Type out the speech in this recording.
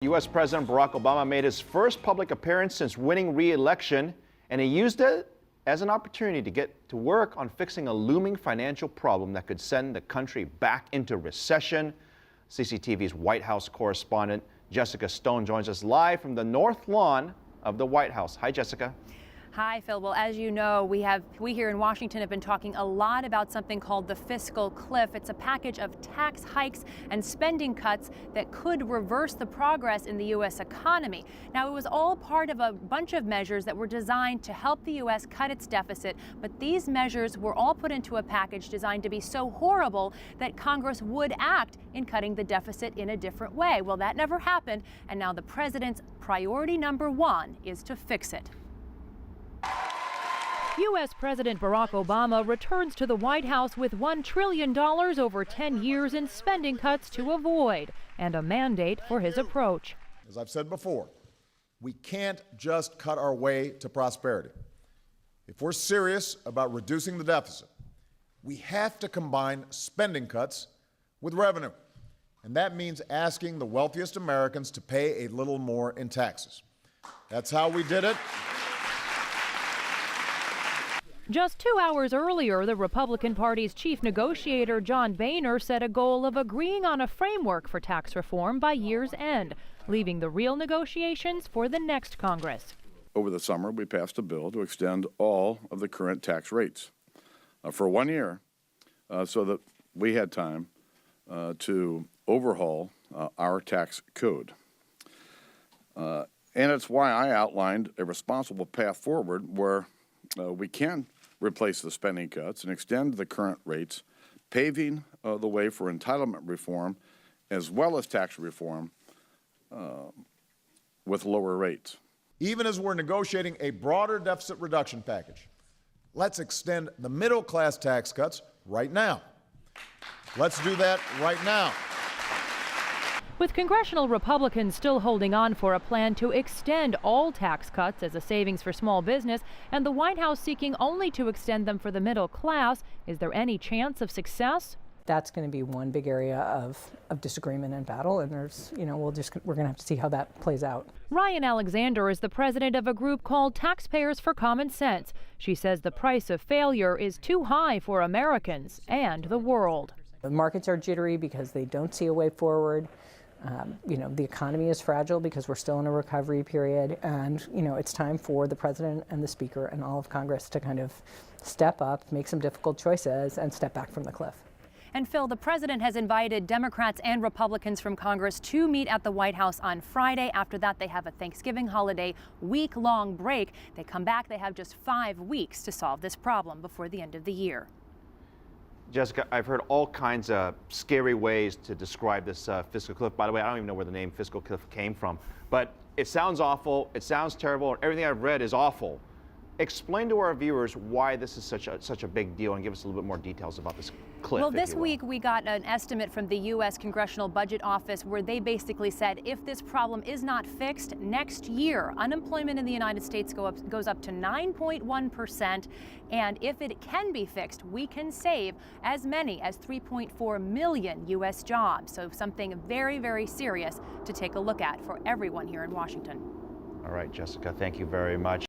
U.S. President Barack Obama made his first public appearance since winning re-election, and he used it as an opportunity to get to work on fixing a looming financial problem that could send the country back into recession. CCTV's White House correspondent Jessica Stone joins us live from the North Lawn of the White House. Hi, Jessica. Hi, Phil. Well, as you know, we here in Washington have been talking a lot about something called the fiscal cliff. It's a package of tax hikes and spending cuts that could reverse the progress in the U.S. economy. Now, it was all part of a bunch of measures that were designed to help the U.S. cut its deficit, but these measures were all put into a package designed to be so horrible that Congress would act in cutting the deficit in a different way. Well, that never happened, and now the president's priority number one is to fix it. U.S. President Barack Obama returns to the White House with $1 trillion over 10 years in spending cuts to avoid, and a mandate for his approach. As I've said before, we can't just cut our way to prosperity. If we're serious about reducing the deficit, we have to combine spending cuts with revenue. And that means asking the wealthiest Americans to pay a little more in taxes. That's how we did it. Just 2 hours earlier, the Republican Party's chief negotiator, John Boehner, set a goal of agreeing on a framework for tax reform by year's end, leaving the real negotiations for the next Congress. Over the summer, we passed a bill to extend all of the current tax rates for 1 year so that we had time to overhaul our tax code. And it's why I outlined a responsible path forward where we can replace the spending cuts and extend the current rates, paving the way for entitlement reform as well as tax reform with lower rates. Even as we're negotiating a broader deficit reduction package, let's extend the middle class tax cuts right now. Let's do that right now. With congressional Republicans still holding on for a plan to extend all tax cuts as a savings for small business, and the White House seeking only to extend them for the middle class, is there any chance of success? That's going to be one big area of disagreement and battle, and there's, we're going to have to see how that plays out. Ryan Alexander is the president of a group called Taxpayers for Common Sense. She says the price of failure is too high for Americans and the world. The markets are jittery because they don't see a way forward. The economy is fragile because we're still in a recovery period, and it's time for the president and the speaker and all of Congress to kind of step up, make some difficult choices, and step back from the cliff. And Phil, the president has invited Democrats and Republicans from Congress to meet at the White House on Friday. After that, they have a Thanksgiving holiday week-long break. They come back, they have just 5 weeks to solve this problem before the end of the year. Jessica, I've heard all kinds of scary ways to describe this fiscal cliff. By the way, I don't even know where the name fiscal cliff came from, but it sounds awful, it sounds terrible, and everything I've read is awful. Explain to our viewers why this is such a big deal, and give us a little bit more details about this cliff. Well, this week we got an estimate from the U.S. Congressional Budget Office where they basically said if this problem is not fixed next year, unemployment in the United States goes up to 9.1%, and if it can be fixed, we can save as many as 3.4 million U.S. jobs. So something very, very serious to take a look at for everyone here in Washington. All right, Jessica, thank you very much.